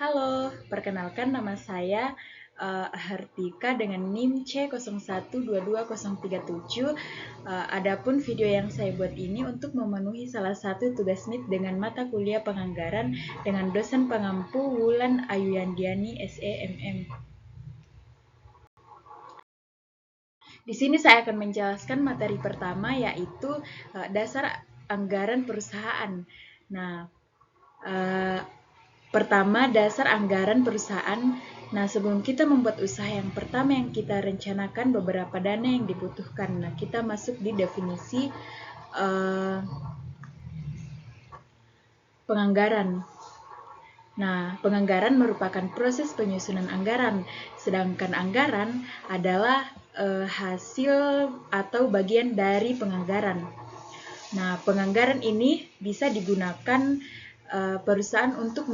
Halo, perkenalkan nama saya Hartika dengan NIM C01220037. Adapun video yang saya buat ini untuk memenuhi salah satu tugas MIT dengan mata kuliah penganggaran dengan dosen pengampu Wulan Ayuyandiani SEMM. Di sini saya akan menjelaskan materi pertama yaitu dasar anggaran perusahaan. Nah, pertama, dasar anggaran perusahaan. Nah, sebelum kita membuat usaha yang pertama yang kita rencanakan beberapa dana yang dibutuhkan. Nah, kita masuk di definisi penganggaran. Nah, penganggaran merupakan proses penyusunan anggaran, sedangkan anggaran adalah hasil atau bagian dari penganggaran. Nah, penganggaran ini bisa digunakan perusahaan untuk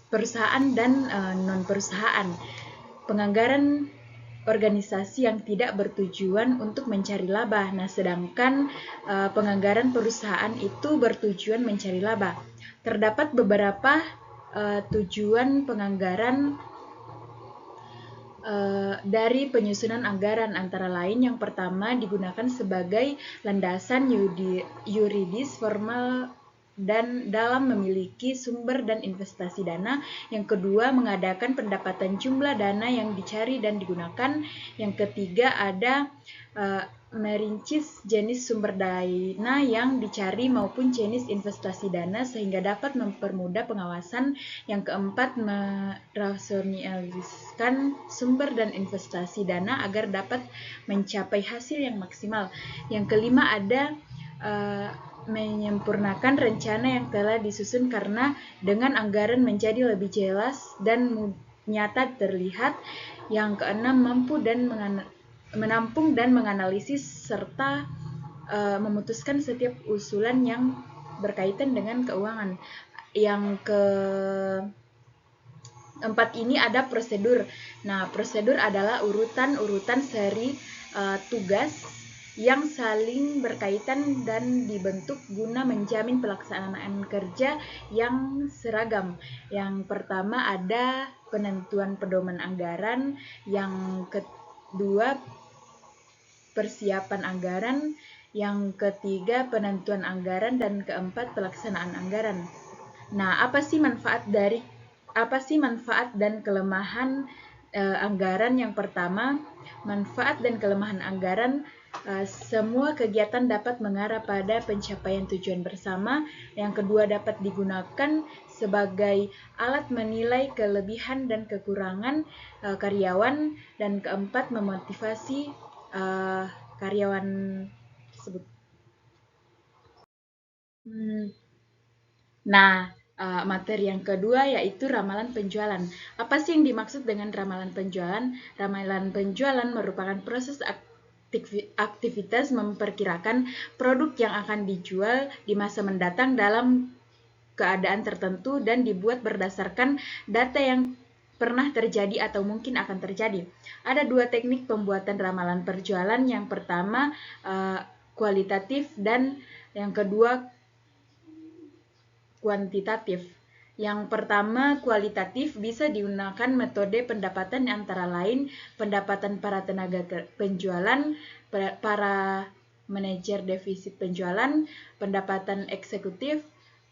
perusahaan dan non-perusahaan. Penganggaran organisasi yang tidak bertujuan untuk mencari laba. Nah, sedangkan penganggaran perusahaan itu bertujuan mencari laba. Terdapat beberapa tujuan penganggaran dari penyusunan anggaran, antara lain yang pertama digunakan sebagai landasan yuridis formal dan dalam memiliki sumber dan investasi dana. Yang kedua, mengadakan pendapatan jumlah dana yang dicari dan digunakan. Yang ketiga, ada merinci jenis sumber dana yang dicari maupun jenis investasi dana sehingga dapat mempermudah pengawasan. Yang keempat, merasionaliskan sumber dan investasi dana agar dapat mencapai hasil yang maksimal. Yang kelima, ada menyempurnakan rencana yang telah disusun karena dengan anggaran menjadi lebih jelas dan nyata terlihat. Yang keenam, mampu dan menampung dan menganalisis serta memutuskan setiap usulan yang berkaitan dengan keuangan. Yang keempat ini ada prosedur. Nah, prosedur adalah urutan seri tugas yang saling berkaitan dan dibentuk guna menjamin pelaksanaan kerja yang seragam. Yang pertama ada penentuan pedoman anggaran, yang kedua persiapan anggaran, yang ketiga penentuan anggaran, dan keempat pelaksanaan anggaran. Nah, apa sih manfaat dan kelemahan anggaran? Yang pertama, manfaat dan kelemahan anggaran. Semua kegiatan dapat mengarah pada pencapaian tujuan bersama. Yang kedua, dapat digunakan sebagai alat menilai kelebihan dan kekurangan karyawan. Dan keempat, memotivasi karyawan tersebut. Nah, materi yang kedua yaitu ramalan penjualan. Apa sih yang dimaksud dengan ramalan penjualan? Ramalan penjualan merupakan proses aktivitas memperkirakan produk yang akan dijual di masa mendatang dalam keadaan tertentu dan dibuat berdasarkan data yang pernah terjadi atau mungkin akan terjadi. Ada dua teknik pembuatan ramalan penjualan. Yang pertama kualitatif dan yang kedua kuantitatif. Yang pertama, kualitatif, bisa digunakan metode pendapatan antara lain pendapatan para tenaga penjualan, para manajer defisit penjualan, pendapatan eksekutif,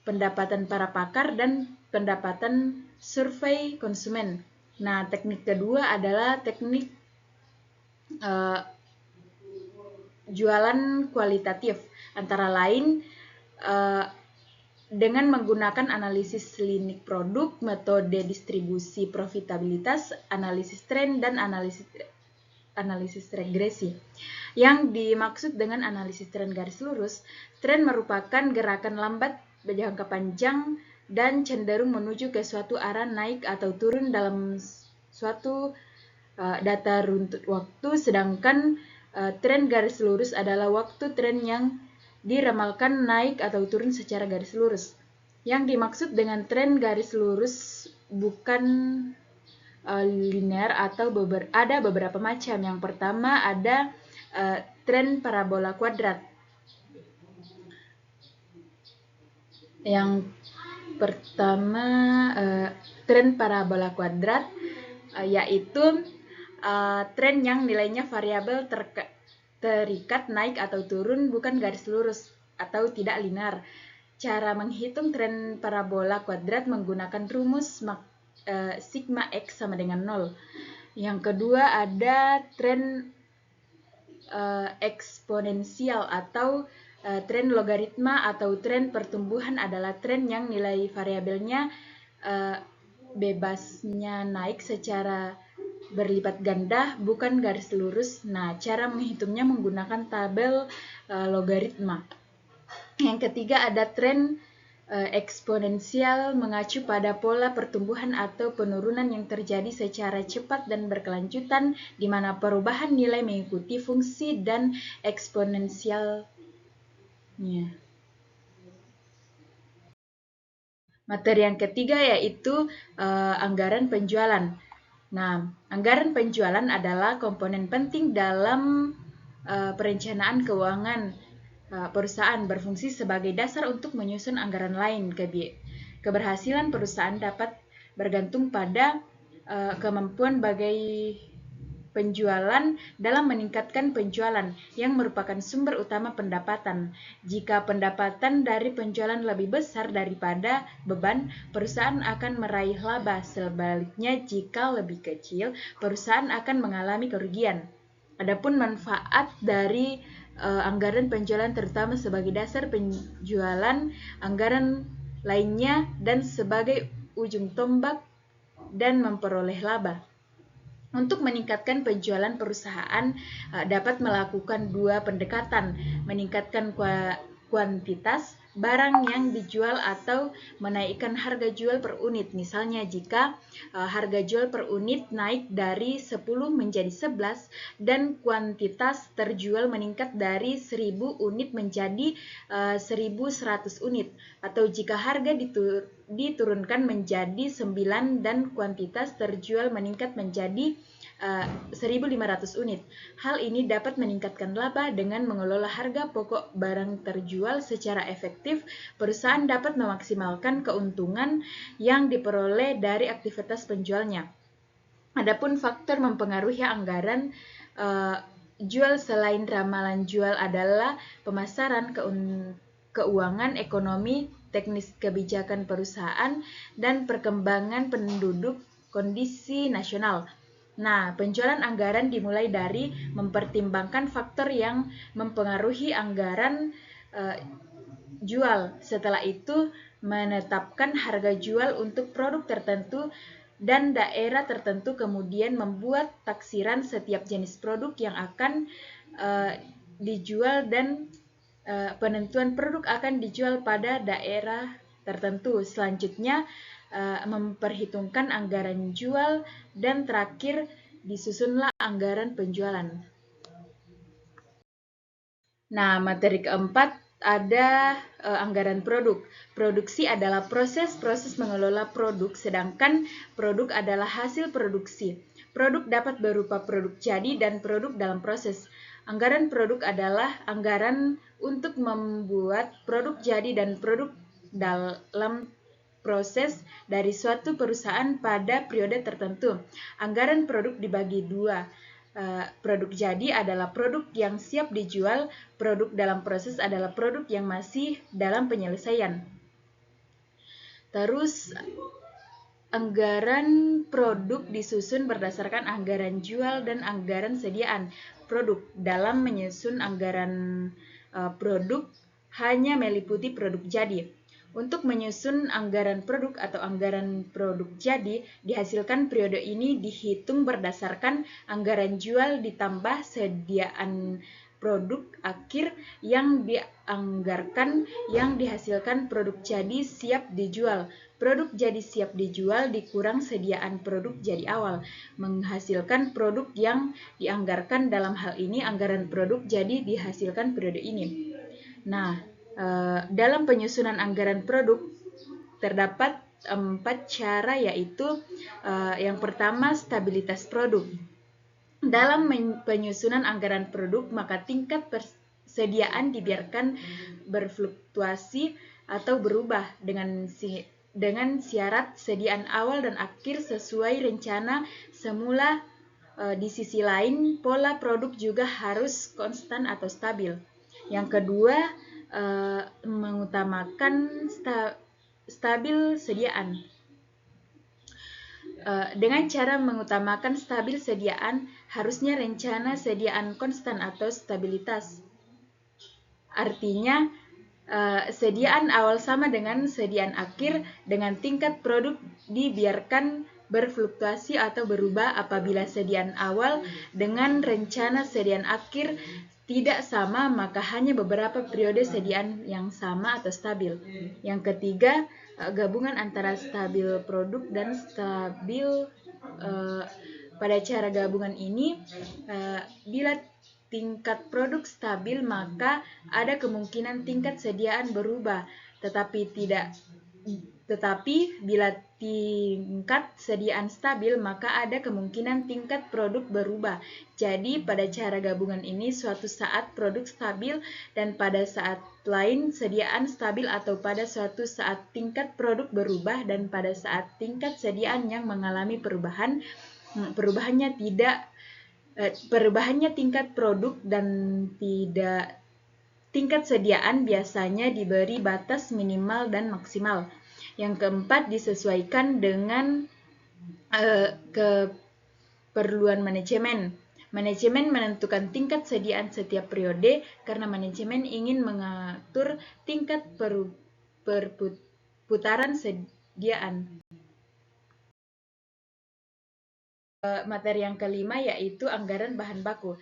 pendapatan para pakar, dan pendapatan survei konsumen. Nah, teknik kedua adalah teknik jualan kualitatif, antara lain dengan menggunakan analisis linik produk, metode distribusi profitabilitas, analisis tren, dan analisis regresi. Yang dimaksud dengan analisis tren garis lurus, tren merupakan gerakan lambat berjangka panjang dan cenderung menuju ke suatu arah naik atau turun dalam suatu data runtut waktu, sedangkan tren garis lurus adalah waktu tren yang diramalkan naik atau turun secara garis lurus. Yang dimaksud dengan tren garis lurus bukan linear atau ada beberapa macam. Yang pertama ada tren parabola kuadrat. Yang pertama tren parabola kuadrat, yaitu tren yang nilainya variabel terikat naik atau turun, bukan garis lurus atau tidak linear. Cara menghitung tren parabola kuadrat menggunakan rumus sigma x sama dengan 0. Yang kedua ada tren eksponensial atau tren logaritma atau tren pertumbuhan adalah tren yang nilai variabelnya bebasnya naik secara berlipat ganda, bukan garis lurus. Nah, cara menghitungnya menggunakan tabel logaritma. Yang ketiga ada tren eksponensial mengacu pada pola pertumbuhan atau penurunan yang terjadi secara cepat dan berkelanjutan, di mana perubahan nilai mengikuti fungsi dan eksponensialnya. Materi yang ketiga yaitu anggaran penjualan. Nah, anggaran penjualan adalah komponen penting dalam perencanaan keuangan perusahaan, berfungsi sebagai dasar untuk menyusun anggaran lain. Keberhasilan perusahaan dapat bergantung pada kemampuan bagai penjualan dalam meningkatkan penjualan yang merupakan sumber utama pendapatan. Jika pendapatan dari penjualan lebih besar daripada beban, perusahaan akan meraih laba. Sebaliknya, jika lebih kecil, perusahaan akan mengalami kerugian. Adapun manfaat dari anggaran penjualan terutama sebagai dasar penjualan anggaran lainnya dan sebagai ujung tombak dan memperoleh laba. Untuk meningkatkan penjualan, perusahaan dapat melakukan dua pendekatan, meningkatkan kuantitas barang yang dijual atau menaikkan harga jual per unit. Misalnya jika harga jual per unit naik dari 10 menjadi 11 dan kuantitas terjual meningkat dari 1000 unit menjadi 1100 unit, atau jika harga diturunkan menjadi 9 dan kuantitas terjual meningkat menjadi 1.500 unit. Hal ini dapat meningkatkan laba dengan mengelola harga pokok barang terjual secara efektif. Perusahaan dapat memaksimalkan keuntungan yang diperoleh dari aktivitas penjualnya. Adapun faktor mempengaruhi anggaran jual selain ramalan jual adalah pemasaran, keuangan, ekonomi, teknis kebijakan perusahaan, dan perkembangan penduduk, kondisi nasional. Nah, penjualan anggaran dimulai dari mempertimbangkan faktor yang mempengaruhi anggaran jual. Setelah itu, menetapkan harga jual untuk produk tertentu dan daerah tertentu, kemudian membuat taksiran setiap jenis produk yang akan dijual dan penentuan produk akan dijual pada daerah tertentu. Selanjutnya, memperhitungkan anggaran jual, dan terakhir disusunlah anggaran penjualan. Nah, materi keempat ada anggaran produk. Produksi adalah proses mengelola produk, sedangkan produk adalah hasil produksi. Produk dapat berupa produk jadi dan produk dalam proses. Anggaran produk adalah anggaran untuk membuat produk jadi dan produk dalam proses dari suatu perusahaan pada periode tertentu. Anggaran produk dibagi dua. Produk jadi adalah produk yang siap dijual, produk dalam proses adalah produk yang masih dalam penyelesaian. Terus, anggaran produk disusun berdasarkan anggaran jual dan anggaran sediaan produk. Dalam menyusun anggaran produk, hanya meliputi produk jadi. Untuk menyusun anggaran produk atau anggaran produk jadi, dihasilkan periode ini dihitung berdasarkan anggaran jual ditambah sediaan produk akhir yang dianggarkan yang dihasilkan produk jadi siap dijual. Produk jadi siap dijual dikurang sediaan produk jadi awal, menghasilkan produk yang dianggarkan. Dalam hal ini, anggaran produk jadi dihasilkan periode ini. Nah, dalam penyusunan anggaran produk terdapat 4 cara, yaitu yang pertama, stabilitas produk. Dalam penyusunan anggaran produk, maka tingkat persediaan dibiarkan berfluktuasi atau berubah dengan dengan syarat sediaan awal dan akhir sesuai rencana semula. Di sisi lain, pola produk juga harus konstan atau stabil. Yang kedua, mengutamakan stabil sediaan. Dengan cara mengutamakan stabil sediaan, harusnya rencana sediaan konstan atau stabilitas. Artinya, sediaan awal sama dengan sediaan akhir, dengan tingkat produk dibiarkan berfluktuasi atau berubah apabila sediaan awal dengan rencana sediaan akhir tidak sama, maka hanya beberapa periode sediaan yang sama atau stabil. Yang ketiga, gabungan antara stabil produk dan stabil. Pada cara gabungan ini, bila tingkat produk stabil, maka ada kemungkinan tingkat sediaan berubah, tetapi bila tingkat sediaan stabil, maka ada kemungkinan tingkat produk berubah. Jadi pada cara gabungan ini suatu saat produk stabil dan pada saat lain sediaan stabil, atau pada suatu saat tingkat produk berubah dan pada saat tingkat sediaan yang mengalami perubahan. Perubahannya tingkat produk dan tidak tingkat sediaan biasanya diberi batas minimal dan maksimal. Yang keempat, disesuaikan dengan keperluan manajemen. Manajemen menentukan tingkat sediaan setiap periode karena manajemen ingin mengatur tingkat perputaran sediaan. Materi yang kelima yaitu anggaran bahan baku.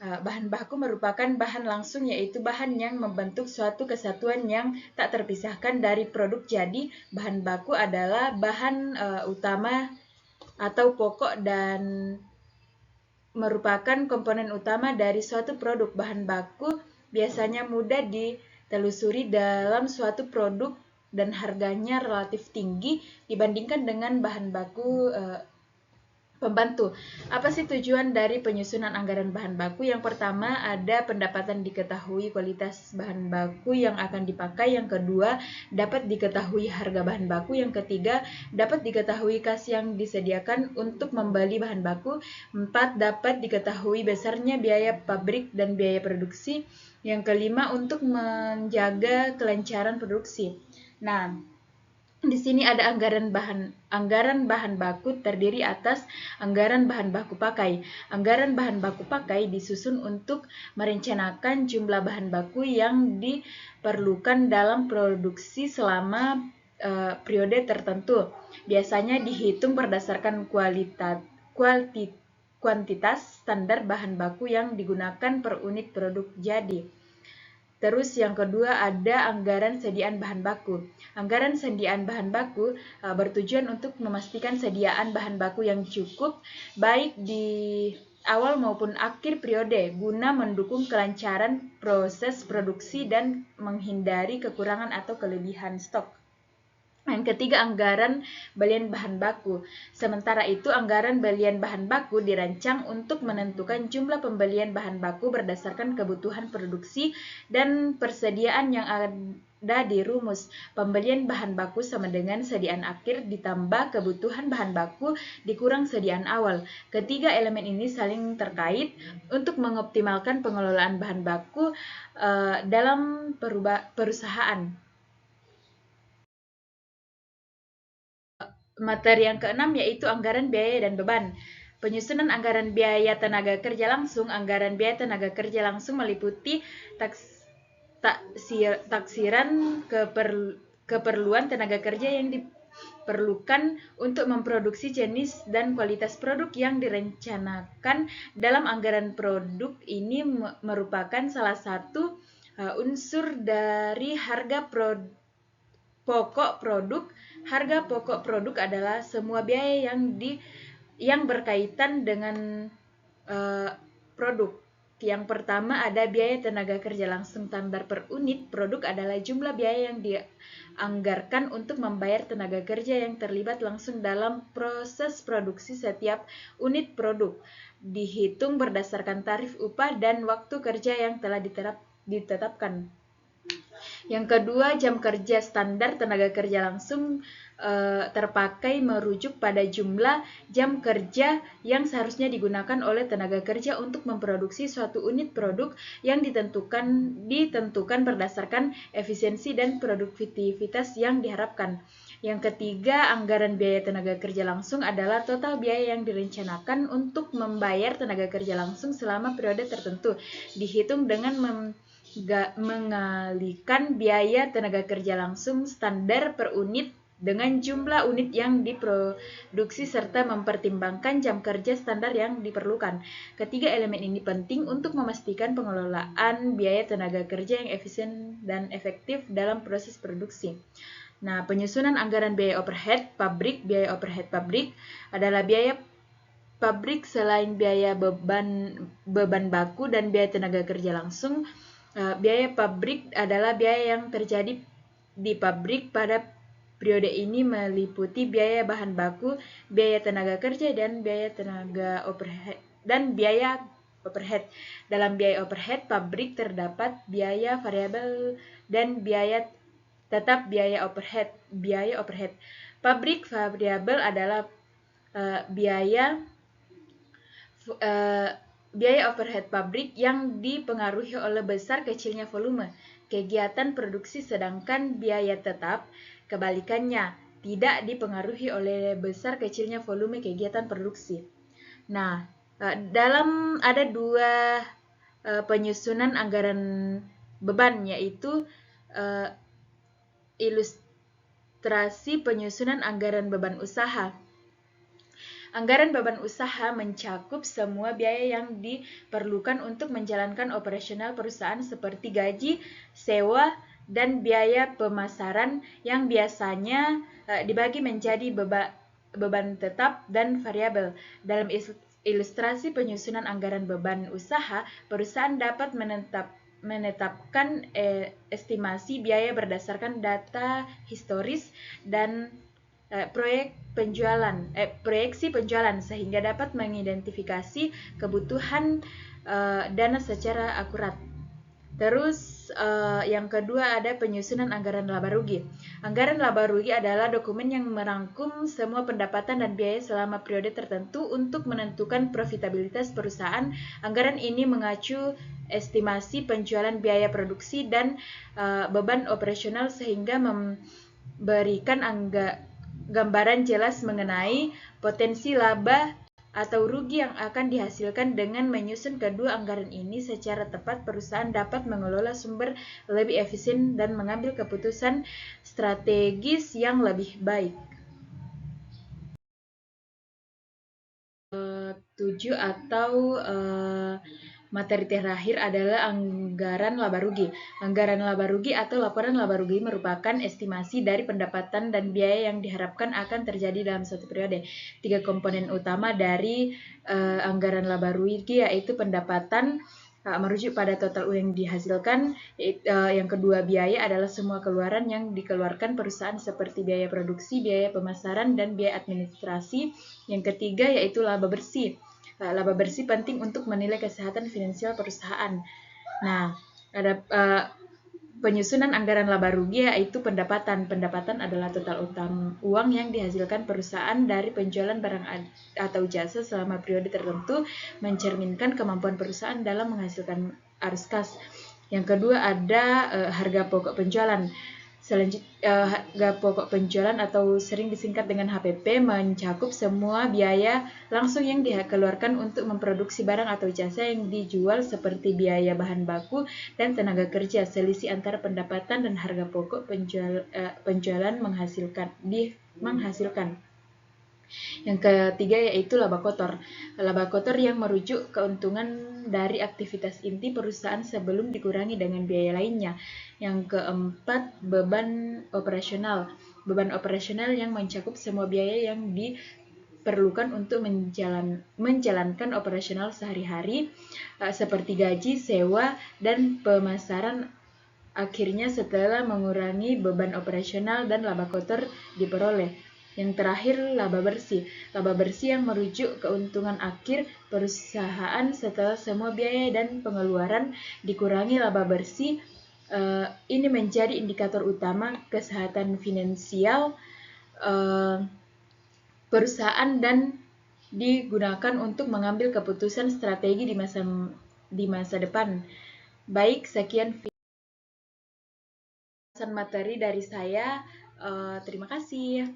Bahan baku merupakan bahan langsung, yaitu bahan yang membentuk suatu kesatuan yang tak terpisahkan dari produk. Jadi, bahan baku adalah bahan utama atau pokok dan merupakan komponen utama dari suatu produk. Bahan baku biasanya mudah ditelusuri dalam suatu produk dan harganya relatif tinggi dibandingkan dengan bahan baku pembantu. Apa sih tujuan dari penyusunan anggaran bahan baku? Yang pertama, ada pendapatan diketahui kualitas bahan baku yang akan dipakai. Yang kedua, dapat diketahui harga bahan baku. Yang ketiga, dapat diketahui kas yang disediakan untuk membeli bahan baku. 4, dapat diketahui besarnya biaya pabrik dan biaya produksi. Yang kelima, untuk menjaga kelancaran produksi. Nah, di sini ada anggaran bahan baku terdiri atas anggaran bahan baku pakai. Anggaran bahan baku pakai disusun untuk merencanakan jumlah bahan baku yang diperlukan dalam produksi selama periode tertentu. Biasanya dihitung berdasarkan kuantitas standar bahan baku yang digunakan per unit produk jadi. Terus yang kedua ada anggaran sediaan bahan baku. Anggaran sediaan bahan baku bertujuan untuk memastikan sediaan bahan baku yang cukup baik di awal maupun akhir periode guna mendukung kelancaran proses produksi dan menghindari kekurangan atau kelebihan stok. Yang ketiga, anggaran belian bahan baku. Sementara itu, anggaran belian bahan baku dirancang untuk menentukan jumlah pembelian bahan baku berdasarkan kebutuhan produksi dan persediaan yang ada di rumus. Pembelian bahan baku sama dengan sediaan akhir ditambah kebutuhan bahan baku dikurang sediaan awal. Ketiga elemen ini saling terkait untuk mengoptimalkan pengelolaan bahan baku dalam perusahaan. Materi yang keenam yaitu anggaran biaya dan beban. Penyusunan anggaran biaya tenaga kerja langsung. Anggaran biaya tenaga kerja langsung meliputi taksiran keperluan tenaga kerja yang diperlukan untuk memproduksi jenis dan kualitas produk yang direncanakan dalam anggaran. Produk ini merupakan salah satu unsur dari harga pokok produk. Harga pokok produk adalah semua biaya yang berkaitan dengan produk. Yang pertama ada biaya tenaga kerja langsung tambah per unit produk adalah jumlah biaya yang dianggarkan untuk membayar tenaga kerja yang terlibat langsung dalam proses produksi setiap unit produk. Dihitung berdasarkan tarif upah dan waktu kerja yang telah ditetapkan. Yang kedua, jam kerja standar tenaga kerja langsung terpakai merujuk pada jumlah jam kerja yang seharusnya digunakan oleh tenaga kerja untuk memproduksi suatu unit produk yang ditentukan berdasarkan efisiensi dan produktivitas yang diharapkan. Yang ketiga, anggaran biaya tenaga kerja langsung adalah total biaya yang direncanakan untuk membayar tenaga kerja langsung selama periode tertentu, dihitung dengan mengalihkan biaya tenaga kerja langsung standar per unit dengan jumlah unit yang diproduksi serta mempertimbangkan jam kerja standar yang diperlukan. Ketiga elemen ini penting untuk memastikan pengelolaan biaya tenaga kerja yang efisien dan efektif dalam proses produksi. Nah, penyusunan anggaran biaya overhead pabrik. Biaya overhead pabrik adalah biaya pabrik selain biaya beban baku dan biaya tenaga kerja langsung. Biaya pabrik adalah biaya yang terjadi di pabrik pada periode ini meliputi biaya bahan baku, biaya tenaga kerja, dan biaya tenaga overhead dan biaya overhead. Dalam biaya overhead pabrik terdapat biaya variabel dan biaya tetap biaya overhead. Biaya overhead pabrik variabel adalah biaya overhead pabrik yang dipengaruhi oleh besar kecilnya volume kegiatan produksi, sedangkan biaya tetap kebalikannya tidak dipengaruhi oleh besar kecilnya volume kegiatan produksi. Nah, ada dua penyusunan anggaran beban, yaitu ilustrasi penyusunan anggaran beban usaha. Anggaran beban usaha mencakup semua biaya yang diperlukan untuk menjalankan operasional perusahaan seperti gaji, sewa, dan biaya pemasaran yang biasanya dibagi menjadi beban tetap dan variabel. Dalam ilustrasi penyusunan anggaran beban usaha, perusahaan dapat menetapkan estimasi biaya berdasarkan data historis dan proyeksi penjualan sehingga dapat mengidentifikasi kebutuhan dana secara akurat. Terus yang kedua ada penyusunan anggaran laba rugi. Anggaran laba rugi adalah dokumen yang merangkum semua pendapatan dan biaya selama periode tertentu untuk menentukan profitabilitas perusahaan. Anggaran ini mengacu estimasi penjualan, biaya produksi, dan beban operasional sehingga memberikan gambaran jelas mengenai potensi laba atau rugi yang akan dihasilkan. Dengan menyusun kedua anggaran ini secara tepat, perusahaan dapat mengelola sumber lebih efisien dan mengambil keputusan strategis yang lebih baik. 7 atau materi terakhir adalah anggaran laba rugi. Anggaran laba rugi atau laporan laba rugi merupakan estimasi dari pendapatan dan biaya yang diharapkan akan terjadi dalam suatu periode. 3 komponen utama dari anggaran laba rugi yaitu pendapatan merujuk pada total uang yang dihasilkan. Yang kedua, biaya adalah semua keluaran yang dikeluarkan perusahaan seperti biaya produksi, biaya pemasaran, dan biaya administrasi. Yang ketiga yaitu laba bersih. Laba bersih penting untuk menilai kesehatan finansial perusahaan. Nah, ada penyusunan anggaran laba rugi yaitu pendapatan. Pendapatan adalah total utang uang yang dihasilkan perusahaan dari penjualan barang atau jasa selama periode tertentu, mencerminkan kemampuan perusahaan dalam menghasilkan arus kas. Yang kedua ada harga pokok penjualan. Harga pokok penjualan atau sering disingkat dengan HPP mencakup semua biaya langsung yang dikeluarkan untuk memproduksi barang atau jasa yang dijual seperti biaya bahan baku dan tenaga kerja. Selisih antara pendapatan dan harga pokok penjualan menghasilkan. Yang ketiga yaitu laba kotor. Laba kotor yang merujuk keuntungan dari aktivitas inti perusahaan sebelum dikurangi dengan biaya lainnya. Yang keempat, beban operasional. Beban operasional yang mencakup semua biaya yang diperlukan untuk menjalankan operasional sehari-hari seperti gaji, sewa, dan pemasaran. Akhirnya setelah mengurangi beban operasional dan laba kotor diperoleh. Yang terakhir, laba bersih. Laba bersih yang merujuk keuntungan akhir perusahaan setelah semua biaya dan pengeluaran dikurangi laba bersih Ini menjadi indikator utama kesehatan finansial perusahaan dan digunakan untuk mengambil keputusan strategi di masa depan. Baik, sekian materi dari saya. Terima kasih.